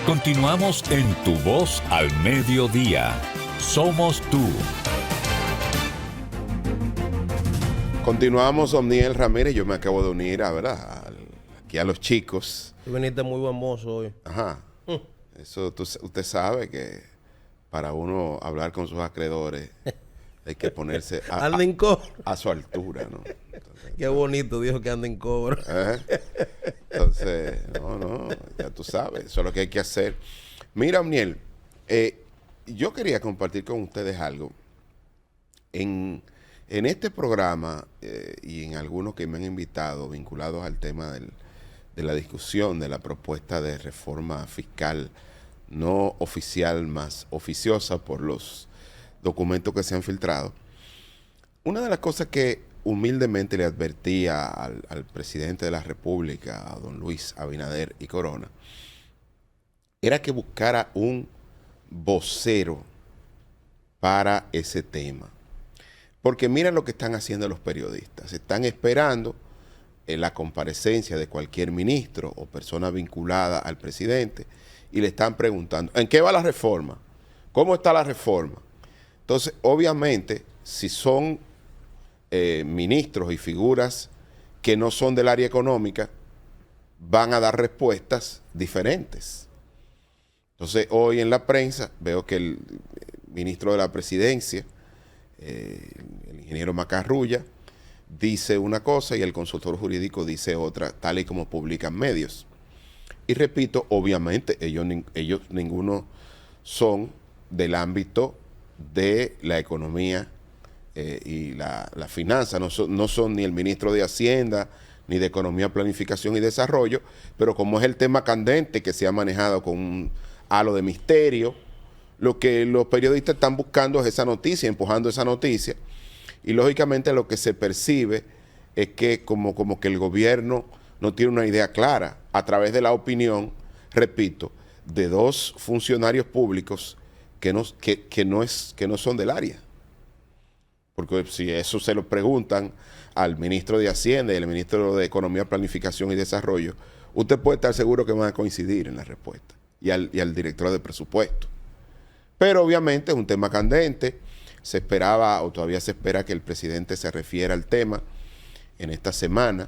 Continuamos en Tu Voz al Mediodía. Somos tú. Continuamos, Omniel Ramírez. Yo me acabo de unir aquí a los chicos. Tú viniste muy buen mozo hoy. Ajá. Eso usted sabe que para uno hablar con sus acreedores hay que ponerse a su altura, ¿no? Entonces, qué bonito dijo que anda en cobro. Entonces, no, ya tú sabes, eso es lo que hay que hacer. Mira, Omniel, yo quería compartir con ustedes algo. En este programa y en algunos que me han invitado vinculados al tema de la discusión de la propuesta de reforma fiscal no oficial más oficiosa por los documentos que se han filtrado, una de las cosas que humildemente le advertía al presidente de la República, a don Luis Abinader y Corona, era que buscara un vocero para ese tema. Porque mira lo que están haciendo los periodistas. Están esperando la comparecencia de cualquier ministro o persona vinculada al presidente y le están preguntando, ¿en qué va la reforma? ¿Cómo está la reforma? Entonces, obviamente, si son ministros y figuras que no son del área económica, van a dar respuestas diferentes. Entonces, hoy en la prensa veo que el ministro de la Presidencia, el ingeniero Macarrulla, dice una cosa y el consultor jurídico dice otra, tal y como publican medios. Y repito, obviamente, ellos ninguno son del ámbito de la economía y la finanza, no son ni el ministro de Hacienda, ni de Economía, Planificación y Desarrollo, pero como es el tema candente que se ha manejado con un halo de misterio, lo que los periodistas están buscando es esa noticia, empujando esa noticia, y lógicamente lo que se percibe es que como que el gobierno no tiene una idea clara a través de la opinión, repito, de dos funcionarios públicos que no son del área. Porque si eso se lo preguntan al ministro de Hacienda y al ministro de Economía, Planificación y Desarrollo, usted puede estar seguro que van a coincidir en la respuesta, y al director de presupuesto. Pero obviamente es un tema candente. Se esperaba, o todavía se espera, que el presidente se refiera al tema en esta semana,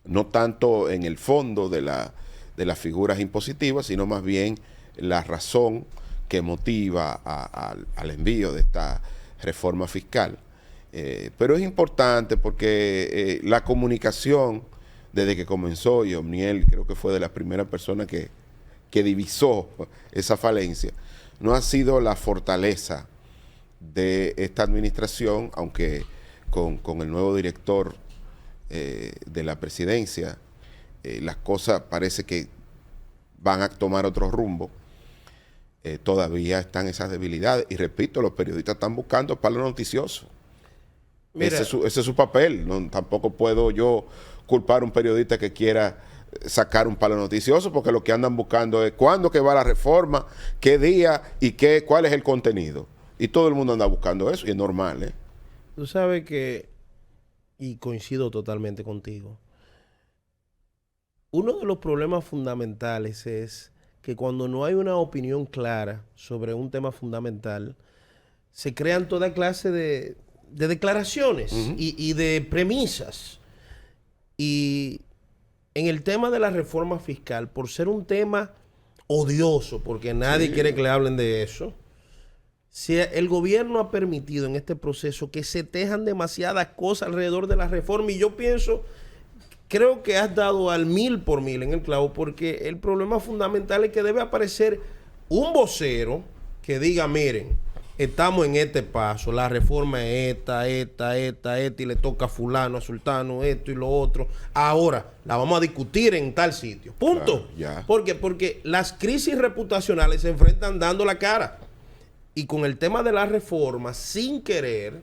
no tanto en el fondo de las figuras impositivas, sino más bien la razón que motiva al envío de esta reforma fiscal. Pero es importante porque la comunicación, desde que comenzó, y Omniel creo que fue de las primeras personas que divisó esa falencia, no ha sido la fortaleza de esta administración, aunque con el nuevo director de la presidencia las cosas parece que van a tomar otro rumbo. Todavía están esas debilidades, y repito, los periodistas están buscando palo noticioso. Mira, ese es su papel. Tampoco puedo yo culpar a un periodista que quiera sacar un palo noticioso, porque lo que andan buscando es cuándo que va la reforma, qué día y cuál es el contenido. Y todo el mundo anda buscando eso, y es normal, ¿eh? Tú sabes que, y coincido totalmente contigo, uno de los problemas fundamentales es que cuando no hay una opinión clara sobre un tema fundamental, se crean toda clase de declaraciones y de premisas. Y en el tema de la reforma fiscal, por ser un tema odioso, porque nadie quiere que le hablen de eso, si el gobierno ha permitido en este proceso que se tejan demasiadas cosas alrededor de la reforma, y yo creo que has dado al 1000 por 1000 en el clavo, porque el problema fundamental es que debe aparecer un vocero que diga, miren, estamos en este paso, la reforma es esta, y le toca a fulano, a sultano, esto y lo otro. Ahora, la vamos a discutir en tal sitio. Punto. Claro, ya. ¿Por qué? Porque las crisis reputacionales se enfrentan dando la cara. Y con el tema de la reforma, sin querer,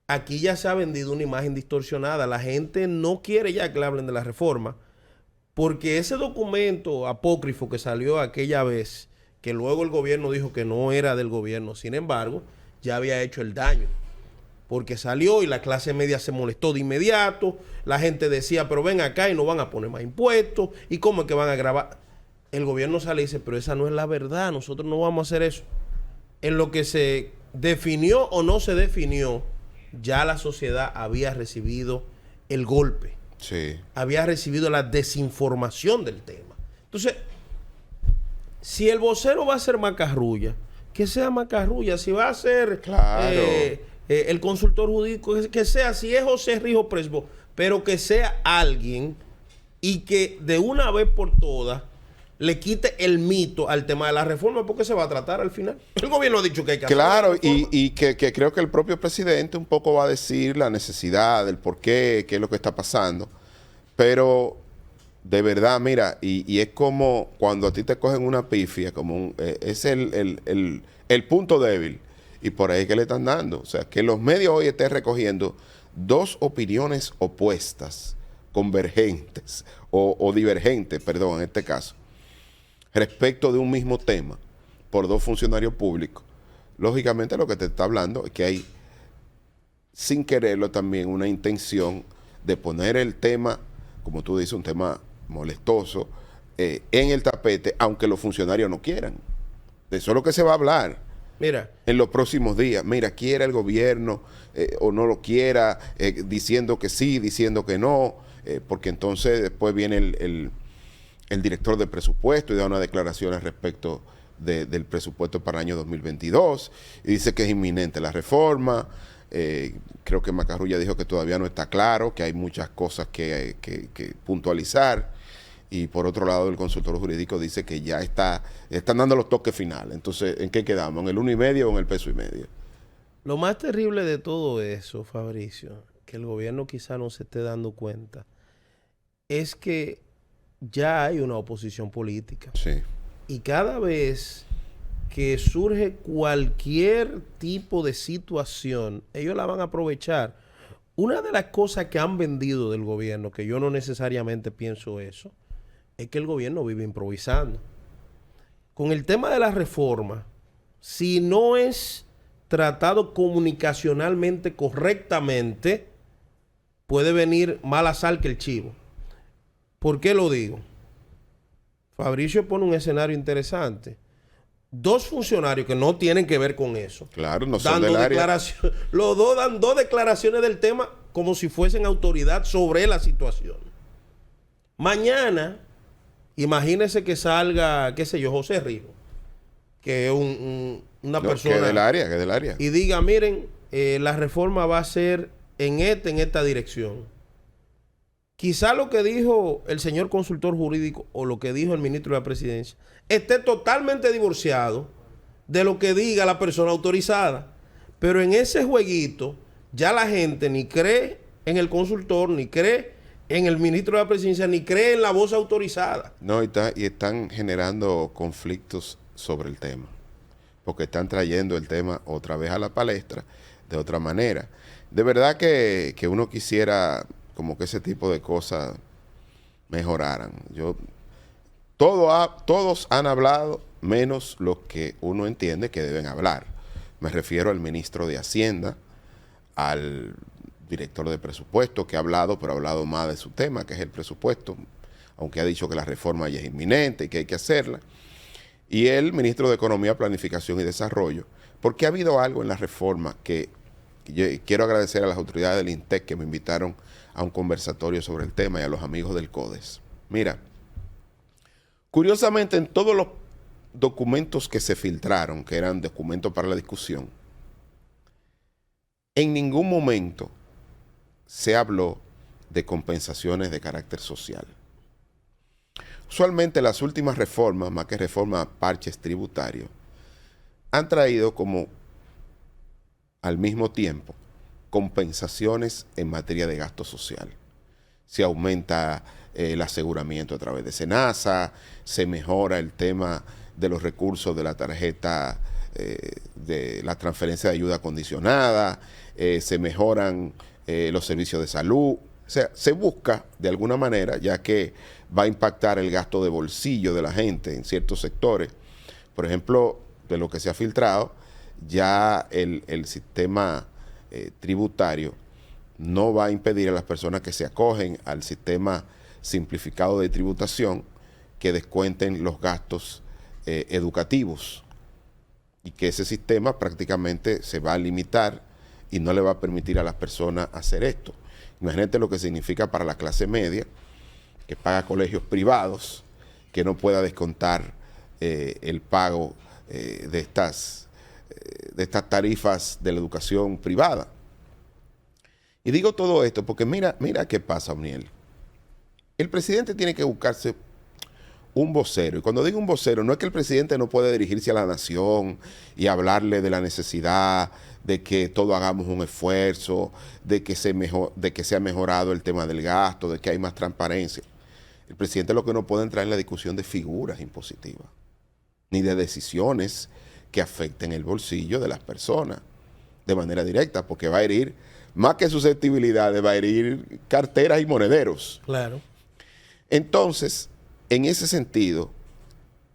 aquí ya se ha vendido una imagen distorsionada. La gente no quiere ya que le hablen de la reforma, porque ese documento apócrifo que salió aquella vez, que luego el gobierno dijo que no era del gobierno, sin embargo, ya había hecho el daño. Porque salió y la clase media se molestó de inmediato. La gente decía, pero ven acá y no van a poner más impuestos. ¿Y cómo es que van a grabar? el gobierno sale y dice, pero esa no es la verdad, nosotros no vamos a hacer eso. En lo que se definió o no se definió, ya la sociedad había recibido el golpe. Sí. Había recibido la desinformación del tema. Entonces, si el vocero va a ser macarrulla, que sea macarrulla. Si va a ser claro. El consultor jurídico, que sea, si es José Rijo Presbo, pero que sea alguien y que de una vez por todas le quite el mito al tema de la reforma, porque se va a tratar al final. El gobierno ha dicho que hay que claro, hacer la reforma. y que creo que el propio presidente un poco va a decir la necesidad, el por qué, qué es lo que está pasando. Pero de verdad, mira, y es como cuando a ti te cogen una pifia, como es el punto débil, y por ahí que le están dando. O sea, que los medios hoy estén recogiendo dos opiniones opuestas, convergentes, o divergentes, perdón, en este caso, respecto de un mismo tema, por dos funcionarios públicos. Lógicamente lo que te está hablando es que hay, sin quererlo también, una intención de poner el tema, como tú dices, un tema molestoso, en el tapete, aunque los funcionarios no quieran. De eso es lo que se va a hablar. Mira, en los próximos días. Mira, quiera el gobierno o no lo quiera, diciendo que sí, diciendo que no, porque entonces después viene el director de presupuesto y da unas declaraciones respecto del presupuesto para el año 2022 y dice que es inminente la reforma. Creo que Macarrulla dijo que todavía no está claro, que hay muchas cosas que puntualizar. Y por otro lado, el consultor jurídico dice que ya están dando los toques finales. Entonces, ¿en qué quedamos? ¿En el 1,5 o en el 1,5 peso? Lo más terrible de todo eso, Fabricio, que el gobierno quizá no se esté dando cuenta, es que ya hay una oposición política. Sí. Y cada vez que surge cualquier tipo de situación, ellos la van a aprovechar. Una de las cosas que han vendido del gobierno, que yo no necesariamente pienso eso, es que el gobierno vive improvisando. Con el tema de la reforma, si no es tratado comunicacionalmente correctamente, puede venir más la sal que el chivo. ¿Por qué lo digo? Fabricio pone un escenario interesante. Dos funcionarios que no tienen que ver con eso. Claro, no son del área. Los dos dan dos declaraciones del tema como si fuesen autoridad sobre la situación. Mañana, imagínese que salga, qué sé yo, José Rijo, que es una persona... Que es del área. Y diga, miren, la reforma va a ser en esta dirección. Quizá lo que dijo el señor consultor jurídico o lo que dijo el ministro de la Presidencia esté totalmente divorciado de lo que diga la persona autorizada. Pero en ese jueguito ya la gente ni cree en el consultor, ni cree en el ministro de la Presidencia, ni cree en la voz autorizada. No, y están generando conflictos sobre el tema, porque están trayendo el tema otra vez a la palestra de otra manera. De verdad que uno quisiera como que ese tipo de cosas mejoraran. Todos han hablado, menos los que uno entiende que deben hablar. Me refiero al ministro de Hacienda, al director de presupuesto, que ha hablado, pero ha hablado más de su tema, que es el presupuesto, aunque ha dicho que la reforma ya es inminente y que hay que hacerla. Y el ministro de Economía, Planificación y Desarrollo, porque ha habido algo en la reforma que yo quiero agradecer a las autoridades del INTEC que me invitaron a un conversatorio sobre el tema y a los amigos del CODES. Mira, curiosamente en todos los documentos que se filtraron, que eran documentos para la discusión, en ningún momento se habló de compensaciones de carácter social. Usualmente las últimas reformas, más que reformas, parches tributarios, han traído como al mismo tiempo compensaciones en materia de gasto social. Se aumenta el aseguramiento a través de SENASA, se mejora el tema de los recursos de la tarjeta de la transferencia de ayuda condicionada, se mejoran los servicios de salud. O sea, se busca de alguna manera, ya que va a impactar el gasto de bolsillo de la gente en ciertos sectores. Por ejemplo, de lo que se ha filtrado, ya el sistema tributario no va a impedir a las personas que se acogen al sistema simplificado de tributación que descuenten los gastos educativos y que ese sistema prácticamente se va a limitar y no le va a permitir a las personas hacer esto. Imagínate lo que significa para la clase media, que paga colegios privados, que no pueda descontar el pago de estas tarifas de la educación privada. Y digo todo esto porque mira qué pasa, Omniel. El presidente tiene que buscarse un vocero. Y cuando digo un vocero, no es que el presidente no puede dirigirse a la nación y hablarle de la necesidad de que todos hagamos un esfuerzo, de que se ha mejorado el tema del gasto, de que hay más transparencia. El presidente lo que no puede entrar en la discusión de figuras impositivas, ni de decisiones que afecten el bolsillo de las personas de manera directa, porque va a herir, más que susceptibilidades, va a herir carteras y monederos. Claro. Entonces, en ese sentido,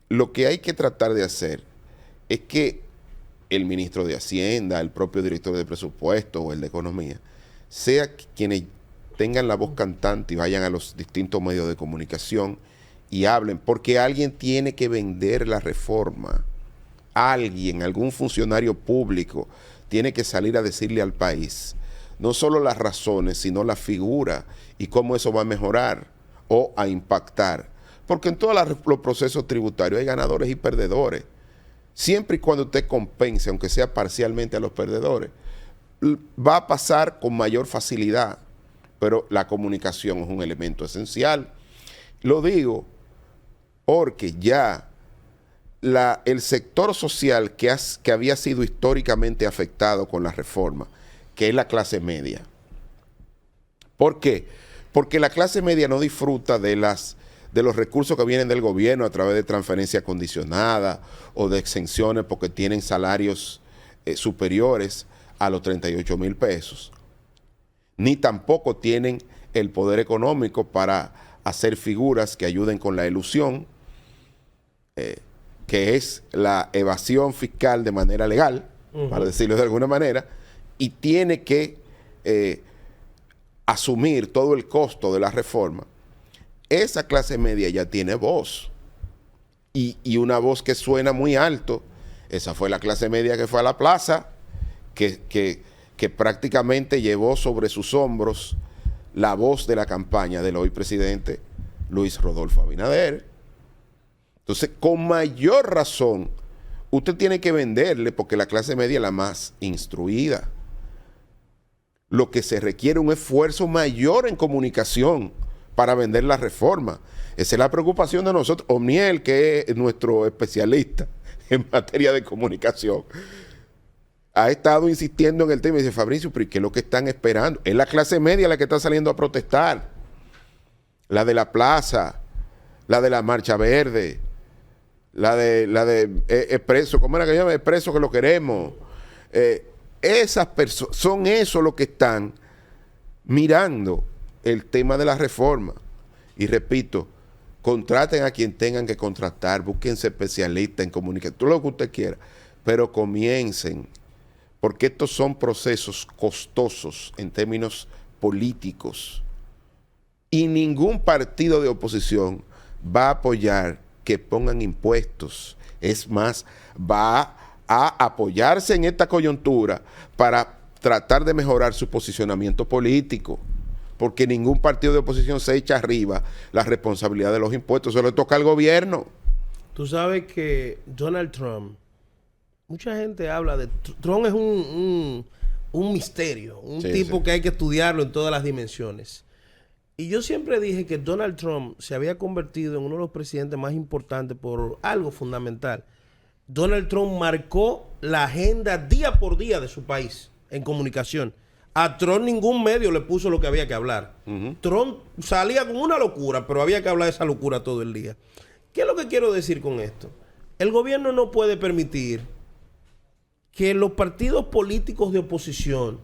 lo que hay que tratar de hacer es que el ministro de Hacienda, el propio director de presupuesto o el de Economía, sea quienes tengan la voz cantante y vayan a los distintos medios de comunicación y hablen, porque alguien tiene que vender la reforma. Alguien, algún funcionario público, tiene que salir a decirle al país no solo las razones, sino la figura y cómo eso va a mejorar o a impactar. Porque en todos los procesos tributarios hay ganadores y perdedores. Siempre y cuando usted compense, aunque sea parcialmente a los perdedores, va a pasar con mayor facilidad. Pero la comunicación es un elemento esencial. Lo digo porque ya el sector social que había sido históricamente afectado con la reforma, que es la clase media. ¿Por qué? Porque la clase media no disfruta de los recursos que vienen del gobierno a través de transferencia condicionada o de exenciones porque tienen salarios superiores a los 38,000 pesos. Ni tampoco tienen el poder económico para hacer figuras que ayuden con la elusión, que es la evasión fiscal de manera legal, para decirlo de alguna manera, y tiene que asumir todo el costo de la reforma. Esa clase media ya tiene voz, y una voz que suena muy alto. Esa fue la clase media que fue a la plaza, que prácticamente llevó sobre sus hombros la voz de la campaña del hoy presidente Luis Rodolfo Abinader. Entonces, con mayor razón, usted tiene que venderle, porque la clase media es la más instruida. Lo que se requiere un esfuerzo mayor en comunicación para vender la reforma. Esa es la preocupación de nosotros. Omniel, que es nuestro especialista en materia de comunicación, ha estado insistiendo en el tema y dice: Fabricio, pero ¿qué es lo que están esperando? Es la clase media la que está saliendo a protestar. La de la plaza, la de la Marcha Verde, la de Expreso, ¿cómo era que se llama? Expreso que lo queremos. Esas personas, son esos los que están mirando el tema de la reforma. Y repito, contraten a quien tengan que contratar, búsquense especialistas en comunicación, todo lo que usted quiera, pero comiencen, porque estos son procesos costosos en términos políticos, y ningún partido de oposición va a apoyar que pongan impuestos. Es más, va a apoyarse en esta coyuntura para tratar de mejorar su posicionamiento político, porque ningún partido de oposición se echa arriba la responsabilidad de los impuestos, eso le toca al gobierno. Tú sabes que Donald Trump, mucha gente habla de... Trump es un misterio, un tipo que hay que estudiarlo en todas las dimensiones. Y yo siempre dije que Donald Trump se había convertido en uno de los presidentes más importantes por algo fundamental. Donald Trump marcó la agenda día por día de su país en comunicación. A Trump ningún medio le puso lo que había que hablar. Trump salía con una locura, pero había que hablar de esa locura todo el día. ¿Qué es lo que quiero decir con esto? El gobierno no puede permitir que los partidos políticos de oposición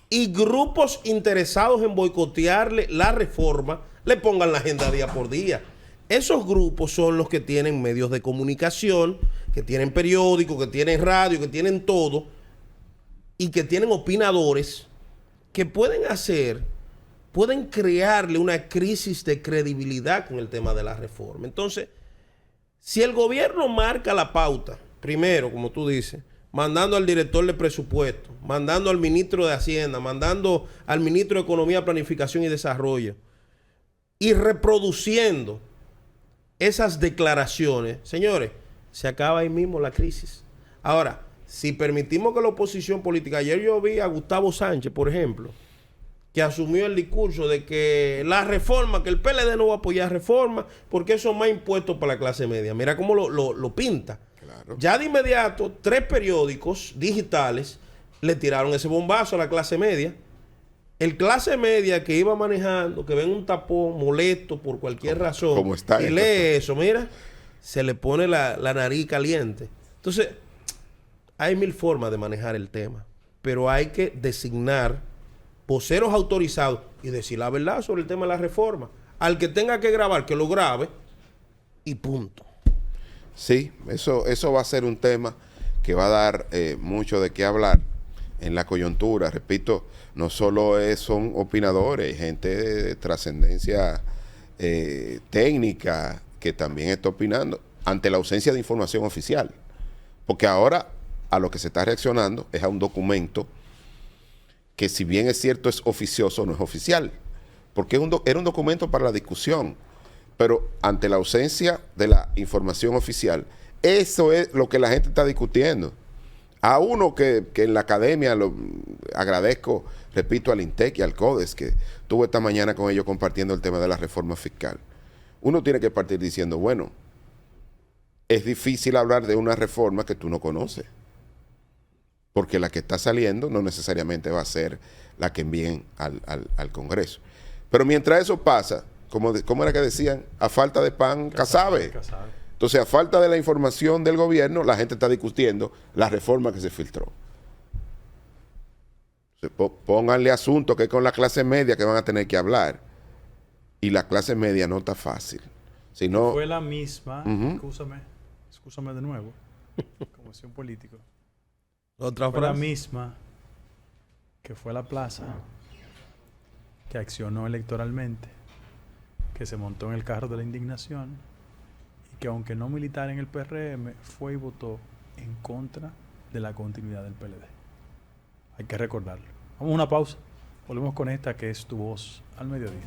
y grupos interesados en boicotearle la reforma le pongan la agenda día por día. Esos grupos son los que tienen medios de comunicación, que tienen periódicos, que tienen radio, que tienen todo, y que tienen opinadores que pueden hacer pueden crearle una crisis de credibilidad con el tema de la reforma. Entonces, si el gobierno marca la pauta, primero, como tú dices, mandando al director de presupuesto, mandando al ministro de Hacienda, mandando al ministro de Economía, Planificación y Desarrollo, y reproduciendo esas declaraciones, señores, se acaba ahí mismo la crisis. Ahora, si permitimos que la oposición política, ayer yo vi a Gustavo Sánchez, por ejemplo, que asumió el discurso de que la reforma, que el PLD no va a apoyar reforma, porque eso es más impuestos para la clase media. Mira cómo lo pinta. Claro. Ya de inmediato, 3 periódicos digitales le tiraron ese bombazo a la clase media. El clase media que iba manejando, que ven un tapón molesto por cualquier razón, como está y esto. lee eso, mira, se le pone la nariz caliente. Entonces, hay 1000 formas de manejar el tema, pero hay que designar voceros autorizados y decir la verdad sobre el tema de la reforma. Al que tenga que grabar, que lo grabe y punto. Sí, eso va a ser un tema que va a dar mucho de qué hablar en la coyuntura. Repito, no solo son opinadores, gente de trascendencia técnica que también está opinando ante la ausencia de información oficial. Porque ahora a lo que se está reaccionando es a un documento que, si bien es cierto es oficioso, no es oficial. Porque era un documento para la discusión. Pero ante la ausencia de la información oficial, eso es lo que la gente está discutiendo. A uno que en la academia lo agradezco, repito, al INTEC y al CODES, que estuve esta mañana con ellos compartiendo el tema de la reforma fiscal. Uno tiene que partir diciendo, bueno, es difícil hablar de una reforma que tú no conoces, porque la que está saliendo no necesariamente va a ser la que envíen al Congreso. Pero mientras eso pasa, ¿cómo era que decían? A falta de pan, casabe. Entonces, a falta de la información del gobierno, la gente está discutiendo la reforma que se filtró. Pónganle asunto que es con la clase media que van a tener que hablar. Y la clase media no está fácil. Sino, fue la misma, excúsame de nuevo, como decía un político. Otra Fue la frase. misma que fue la plaza, que accionó electoralmente, que se montó en el carro de la indignación y que, aunque no militara en el PRM, fue y votó en contra de la continuidad del PLD. Hay que recordarlo. Vamos a una pausa. Volvemos con esta que es Tu Voz al Mediodía.